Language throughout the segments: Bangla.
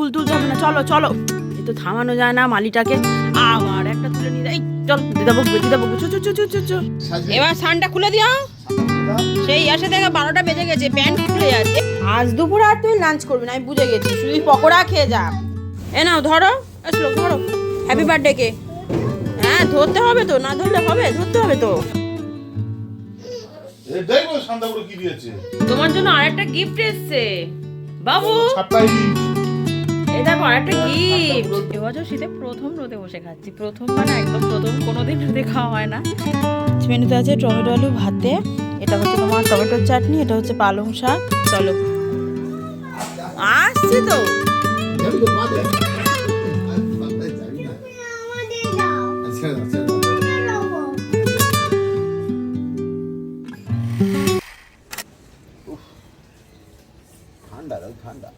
ফুল তুলতে হবে না, চলো চলো। এই তো থামানো যায় না মালিটাকে, আবার একটা তুলে নিয়ে যাই। চল দিদাবু চো চো চো চো চো। এবার সানটা খুলে দিও। সেই আসে দেখে 12টা বেজে গেছে, প্যান্ট খুলে যাচ্ছে। আজ দুপুরে আর তুই লাঞ্চ করবি না, আমি বুঝে গেছি, শুধু পকোড়া খেয়ে যা। এ নাও ধরো, আসলো ধরো, হ্যাপি বার্থডে কে। হ্যাঁ ধরতে হবে তো, না ধরলে হবে, ধরতে হবে তো। দেখো শান্তাপুরে কি দিয়েছে তোমার জন্য আরেকটা গিফট এসেছে বাবু। এই দেখো আরেকটা গিফট। এবছর শীতে প্রথম রোদে বসে খাচ্ছি, প্রথম মানে একদম প্রথম, কোনোদিন রোদে খাওয়া হয় না। মেনুতে আছে টমেটো আলু ভাতে, এটা হচ্ছে তোমার টমেটোর চাটনি, এটা হচ্ছে পালং শাক। চলো আসছি তো। ঠান্ডা দাও ঠান্ডা।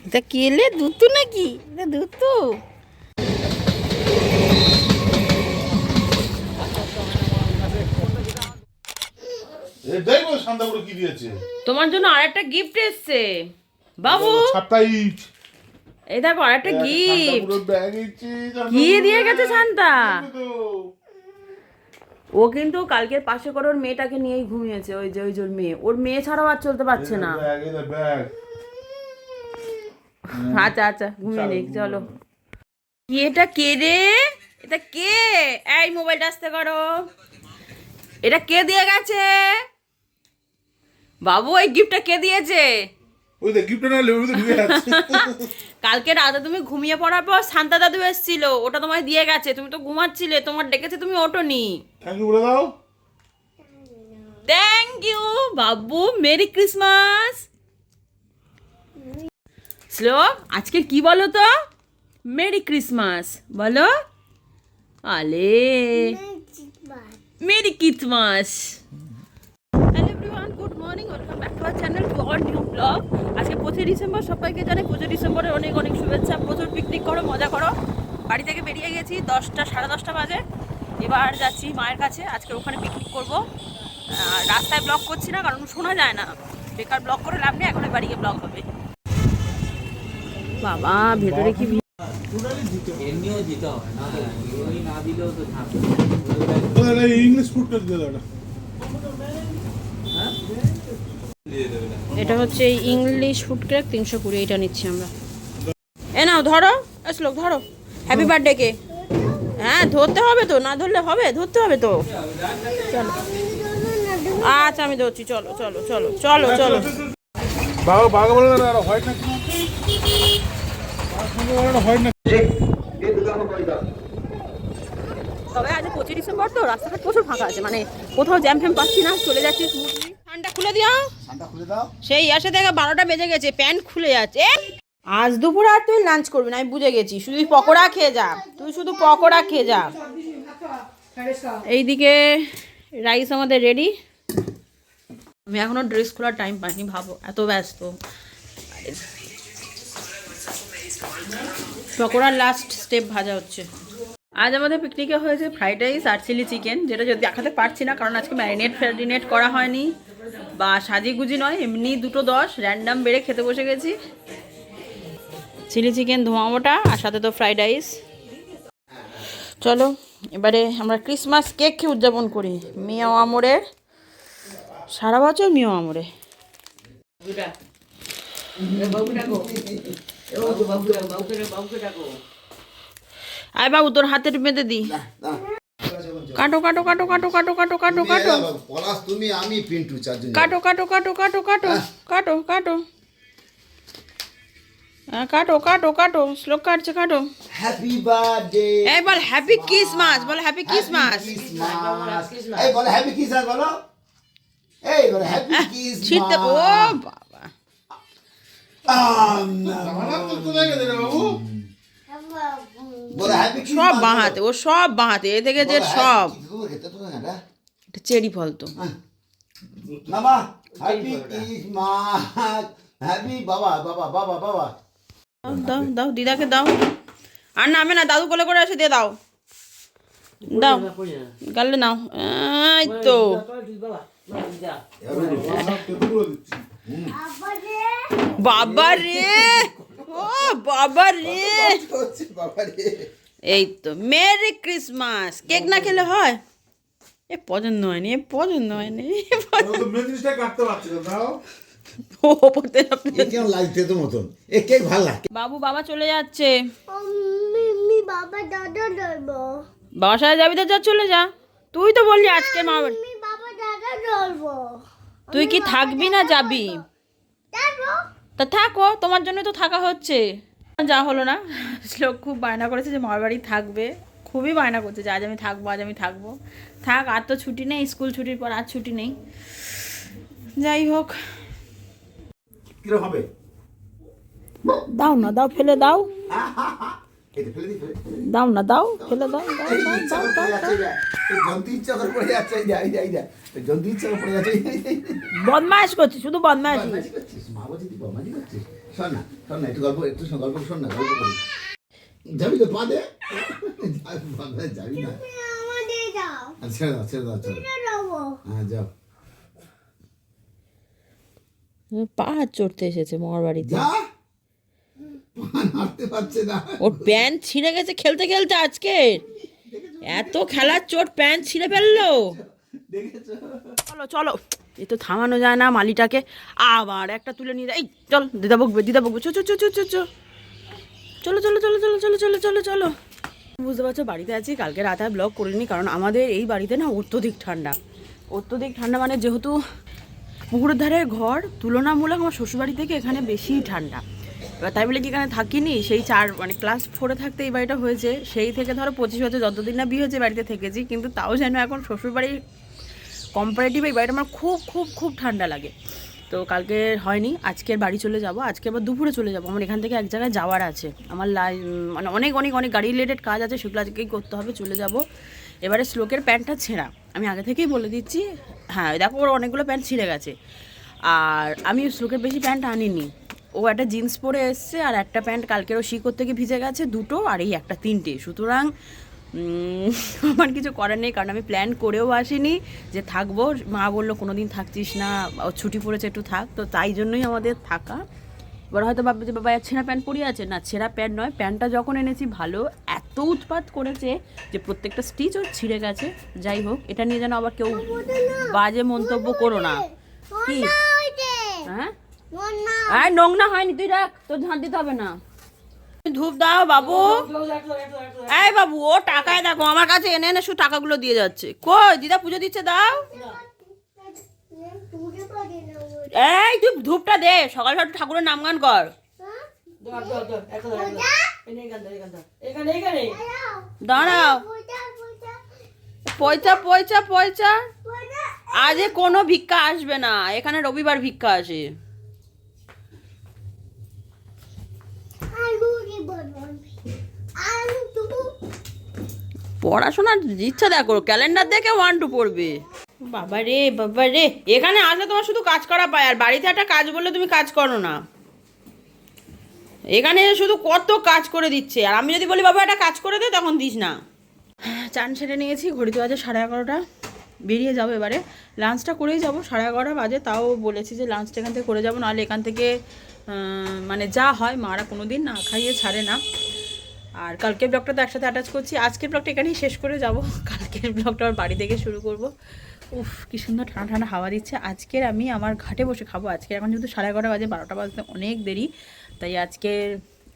এটা কেলে দুধ নাকি? এটা দুধ তো। দেখো শান্তাপুরে কি দিয়েছে তোমার জন্য আরেকটা গিফট এসেছে বাবু। সারপ্রাইজ। এই দেখো আরেকটা গিফট। ব্যাগ ইচ্ছে কি দিয়ে গেছে শান্তা? ও কিন্তু কালকের পাশে করে ওর মেয়েটাকে নিয়েই ঘুমিয়েছে, ওই যে ওর মেয়ে, ওর মেয়ে ছাড়াও আর চলতে পারছে না। ব্যাগ। আচ্ছা আচ্ছা ঘুমিয়ে নেই, চলো। কি এটা কে রে? এটা কে? এই মোবাইলটা আসতে করো। এটা কে দিয়ে গেছে বাবু? এই গিফটটা কে দিয়েছে? ওই দেখ গিফট না লেবু তো ঢুকে যাচ্ছে। কালকে রাতে তুমি ঘুমিয়ে পড়ার পর শান্তা দাদু এসেছিল, ওটা তোমায় দিয়ে গেছে, তুমি তো ঘুমাচ্ছিলে, তোমার ডেকেছে তুমি ওঠোনি। থ্যাংক ইউ বলে দাও। Thank you Babu, merry Christmas. শ্লোক আজকে কি বলো তো? মেরি ক্রিসমাস বলো। আলে merry Christmas. Hello everyone, good morning, welcome back to our channel, to our new blog. আজকে 25 ডিসেম্বর, সবাইকে জানাই 25 ডিসেম্বরের অনেক অনেক শুভেচ্ছা। প্রচুর পিকনিক করো, মজা করো। বাড়ি থেকে বেরিয়ে গেছি 10টা সাড়ে 10টা বাজে, এবার যাচ্ছি মায়ের কাছে, আজকে ওখানে পিকনিক করবো। রাস্তায় ব্লগ করছি না কারণ শোনা যায় না, বেকার ব্লগ করে লাভ নেই, এখন বাড়ি গিয়ে ব্লগ হবে। বাবা ভেতরে কি এমনিও দিতে হয় না, ওই না দিলেও তো থাকবে। ইংলিশ ফুড করে দিয়ে দাও। এটা হচ্ছে ইংলিশ ফুড ক্র্যাক 320, এটা নিচ্ছি আমরা। এ নাও ধরো, আসলো ধরো, হ্যাপি বার্থডে কে। হ্যাঁ ধরতে হবে তো, না ধরলে হবে, ধরতে হবে তো। চলো আচ্ছা আমি ধরছি, চলো চলো চলো চলো চলো। বাবা বাবা বলে না আর হোয়াইট না হোয়াইট না। তবে আজ 25 ডিসেম্বর তো রাস্তাঘাট প্রচুর ফাঁকা আছে, মানে কোথাও জ্যাম ফ্যাম পাচ্ছি না, চলে যাচ্ছি স্মুথলি। ঠান্ডা খুলে দিও। ঠান্ডা খুলে দাও। সেই আসে দেখে 12টা বেজে গেছে, প্যান্ট খুলে যাচ্ছে। আজ দুপুরে আর তুই লাঞ্চ করবি না, আমি বুঝে গেছি, শুধু পকোড়া খেয়ে যা, তুই শুধু পকোড়া খেয়ে যা। এইদিকে রাইস আমাদের রেডি। আমি এখনো ড্রেস খোলার টাইম পাইনি, ভাবো এত ব্যস্ত। পকোড়ার লাস্ট স্টেপ ভাজা হচ্ছে। আজ আমাদের পিকনিকে হয়েছে ফ্রাইড রাইস আর চিলি চিকেন, যেটা যদি দেখাতে পারছি না কারণ আজকে ম্যারিনেট করা হয়নি বা সাজিগুজি নয়, এমনি 2:10 র্যান্ডাম বেড়ে খেতে বসে গেছি। চিলি চিকেন ধোঁয়া মোটা, আর সাথে তো ফ্রাইড রাইস। চলো এবারে আমরা ক্রিসমাস কেক খেয়ে উদযাপন করি মিয়া আমরের, সারা বছর মিয়া আমরে। আয় বাবু তোর হাতের বেঁধে দি, কাটো কাটো কাটো কাটো কাটো কাটো কাটো কাটো পলাশ তুমি আমি পিন্টু চারজন কাটো কাটো কাটো কাটো কাটো কাটো কাটো কাটো কাটো কাটো শ্লোক কাটছে, কাটো। হ্যাপি বার্থডে এই বল হ্যাপি ক্রিসমাস, বল হ্যাপি ক্রিসমাস। এই বলো হ্যাপি ক্রিসমাস বলো, এই বলো হ্যাপি ছিটতে, ও ক্রিসমাস। বাবা বলো হ্যাপি সব ক্রিসমাস বাঁহাতে, ও সব বাঁহাতে, এ থেকে যে সব। এটা চেরি ফল তো। মামা হ্যাপি ক্রিসমাস, হ্যাপি বাবা বাবা বাবা বাবা। দাও দাও দিদাকে দাও, আর নামে না, দাদু কোলে করে এসে দিয়ে দাও। দাও গালে নাও, এই তো বাবা রে, ও বাবা রে, এই তো মেরি ক্রিসমাস। কেক না খেলে হয়? এ পছন্দ হয়নি, এ পছন্দ হয়নি। মেন জিনিসটা কাটতে পারছি না, দাও। ও পড়তে কেমন লাগছে তো মতন, এ কেক ভালো লাগে। বাবু বাবা চলে যাচ্ছে। আমি বাবা দাদা ধরবো। বাবার সাথে যাবি তো যা, চলে যা। তুই তো বললি আজকে মা, আমি বাবা দাদা ধরবো। তুই কি থাকবি না যাবি? যাবো। তা থাকো, তোমার জন্য তো থাকা হচ্ছে। যা হলো না, শ্লোক খুব বায়না করেছে যে মামার বাড়ি থাকবে, খুবই বায়না করছে যে আজ আমি থাকবো, আজ আমি থাকবো। থাক, আর তো ছুটি নেই, স্কুল ছুটির পর আর ছুটি নেই। যাই হোক, কিরকম হবে? দাও না, দাও, ফেলে দাও, এই তো ফেলে দি, ফেলে দি। দাও না, দাও, ফেলে দাও, দাও, এই দাও, ইচ্ছা দাও, করে দাও, পড়ে যাচ্ছে, এই দেখ। এই জন্তুর ইচ্ছা করে পড়ে যাচ্ছে, এই দেখ, এই দেখ, এই দেখ। এই জন্তুর ইচ্ছা করে পড়ে যাচ্ছে, এই দেখ, এই দেখ। বদমাইশ করছিস, শুধু বদমাইশ। বদমাইশি করছিস? মা বলছি তুই বদমাইশি করছিস? শোন না, শোন না, একটু গল্প, একটু গল্প শোন না, গল্প করি। যাবি তো পা দে। যাবি না? আমাদের দাও। আচ্ছা, ছেড়ে দাও, ছেড়ে দাও, ছেড়ে দাও। যাবো। হ্যাঁ, যাও। পাহাড় চড়তে এসেছে মামার বাড়িতে। যা। পা নাড়তে পারছে না। ওর প্যান্ট ছিঁড়ে গেছে খেলতে খেলতে আজকে, এত খেলার চোট প্যান্ট ছিঁড়ে ফেললো। দেখেছো? চলো চলো, এ তো থামানো যায় না মালিটাকে। আবার একটা তুলে নিয়ে যায়। এই চল, দিদা বকবে, দিদা বকবে। চো চো চো চো চো চো, চলো চলো চলো চলো চলো চলো চলো চলো। বুঝতে পারছো বাড়িতে আছি, কালকে রাতে আর ব্লগ করিনি, কারণ আমাদের এই বাড়িতে না অত্যধিক ঠান্ডা। অত্যধিক ঠান্ডা মানে যেহেতু পুকুরের ধারে ঘর, তুলনামূলক আমার শ্বশুরবাড়ি থেকে এখানে বেশি ঠান্ডা। এবার তাই বলে কি এখানে থাকিনি, সেই ক্লাস 4-এ থাকতে এই বাড়িটা হয়েছে, সেই থেকে ধরো 25 বছর যতদিন না বিয়ে হয়েছে বাড়িতে থেকেছি, কিন্তু তাও যেন এখন শ্বশুরবাড়ির কম্পারেটিভ এই বাড়িটা আমার খুব খুব খুব ঠান্ডা লাগে। তো কালকে হয়নি, আজকের বাড়ি চলে যাব, আজকে আবার দুপুরে চলে যাব। আমার এখান থেকে এক জায়গায় যাওয়ার আছে, আমার মানে অনেক অনেক অনেক গাড়ি রিলেটেড কাজ আছে, সেগুলো আজকেই করতে হবে, চলে যাব। এবারে শ্লোকের প্যান্টটা ছেঁড়া, আমি আগে থেকেই বলে দিচ্ছি। হ্যাঁ দেখো, ওর অনেকগুলো প্যান্ট ছিঁড়ে গেছে, আর আমি শ্লোকের বেশি প্যান্ট আনিনি। ও একটা জিন্স পরে এসছে, আর একটা প্যান্ট কালকেরও শি করতে গিয়ে ভিজে গেছে, দুটো, আর এই একটা, 3টে। সুতরাং আমার কিছু করার নেই, কারণ আমি প্ল্যান করেও আসিনি যে থাকবো। মা বললো কোনো দিন থাকছিস না, ছুটি পড়েছে একটু থাক, তো তাই জন্যই আমাদের থাকা। এবার হয়তো ভাববে যে বাবা ছেঁড়া প্যান্ট পরিয়ে আছে, না ছেঁড়া প্যান্ট নয়, প্যান্টটা যখন এনেছি ভালো, এত উৎপাত করেছে যে প্রত্যেকটা স্টিচ ওর ছিঁড়ে গেছে। যাই হোক, এটা নিয়ে যেন আবার কেউ বাজে মন্তব্য করো না। কি হ্যাঁ, আর নোংরা হয়নি, তুই রাখ, তোর ঝাঁট দিতে হবে না। ধূপ দাও বাবু। এই বাবু, ও টাকায় দেখো আমার কাছে এনে এনে শুধু টাকাগুলো দিয়ে যাচ্ছে। কই দিদা পুজো দিচ্ছে, দাও। এই তুই ধূপটা দে, সকাল সকাল ঠাকুরের নাম গান কর। দাঁড়াও, পয়সা পয়সা পয়সা, আজ কোনো ভিক্ষা আসবে না এখানে, রবিবার ভিক্ষা আসে। পড়াশোনার ইচ্ছা দেখো, ক্যালেন্ডার দেখে 1 2 পড়বে। বাবা রে বাবা রে, এখানে আসলে তোমার শুধু কাজ করা পায়, আর বাড়িতে একটা কাজ বললে তুমি কাজ করো না। এখানে শুধু কত কাজ করে দিচ্ছে, আর আমি যদি বলি বাবা একটা কাজ করে দে, তখন দিস না। চান সেরে নিয়েছি, ঘড়িতে বাজে 11:30, বেরিয়ে যাবো এবারে। লাঞ্চটা করেই যাবো, 11:30 বাজে, তাও বলেছি যে লাঞ্চটা এখান থেকে করে যাবো, নাহলে এখান থেকে মানে যা হয় মারা কোনো দিন না খাইয়ে ছাড়ে না। আর কালকের ব্লগটা তো একসাথে অ্যাটাচ করছি, আজকের ব্লগটা এখানেই শেষ করে যাব, কালকের ব্লগটা আমার বাড়ি থেকে শুরু করব। উফ, কি সুন্দর ঠান্ডা ঠান্ডা হাওয়া দিচ্ছে। আজকের আমি আমার ঘাটে বসে খাবো, আজকে এখন যেহেতু 11:30 বাজে, 12টা বাজতে অনেক দেরি, তাই আজকে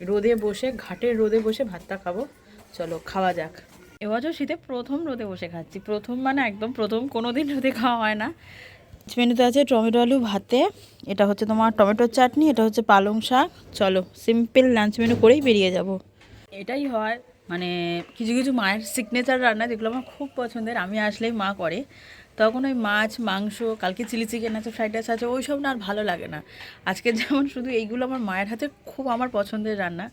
রোদে বসে, ঘাটের রোদে বসে ভাতটা খাবো। চলো খাওয়া যাক। এবছর শীতে প্রথম রোদে বসে খাচ্ছি, প্রথম মানে একদম প্রথম, কোনো দিন রোদে খাওয়া হয় না। মেনুতে আছে টমেটো আলু ভাতে, এটা হচ্ছে তোমার টমেটোর চাটনি, এটা হচ্ছে পালং শাক। চলো সিম্পল লাঞ্চ মেনু করেই বেরিয়ে যাব। এটাই হয় মানে কিছু কিছু মায়ের সিগনেচার রান্না, যেগুলো আমার খুব পছন্দের, আমি আসলেই মা করে, তখন ওই মাছ মাংস, কালকে চিলি চিকেন আছে, ফ্রাইড রাইস আছে, ওই সব না আর ভালো লাগে না। আজকে যেমন শুধু এইগুলো আমার মায়ের হাতে খুব আমার পছন্দের রান্না,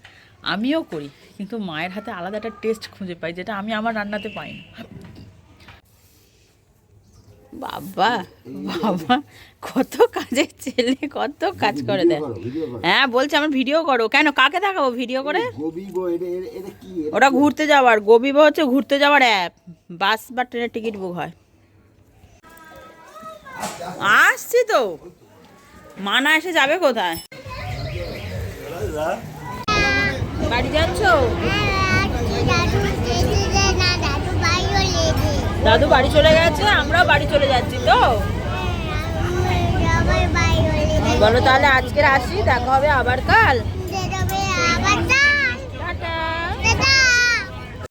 আমিও করি, কিন্তু মায়ের হাতে আলাদা একটা টেস্ট খুঁজে পাই, যেটা আমি আমার রান্নাতে পাই না। বাবা বাবা, কত কাজের ছেলে, কত কাজ করে দেয়। হ্যাঁ বলছে আমার ভিডিও করো। কেন, কাকে দেখাবো ভিডিও করে? ওটা ঘুরতে যাওয়ার, গোবিবো হচ্ছে ঘুরতে যাওয়ার অ্যাপ। বাস বা ট্রেনের টিকিট বুক হয়। আসছি তো, মানা এসে যাবে কোথায়? বাড়ি যাচ্ছ? দাদু বাড়ি চলে গেছে, আমরাও বাড়ি চলে যাচ্ছি তো। বলো তাহলে আজকের আসি, দেখা হবে আবার কাল।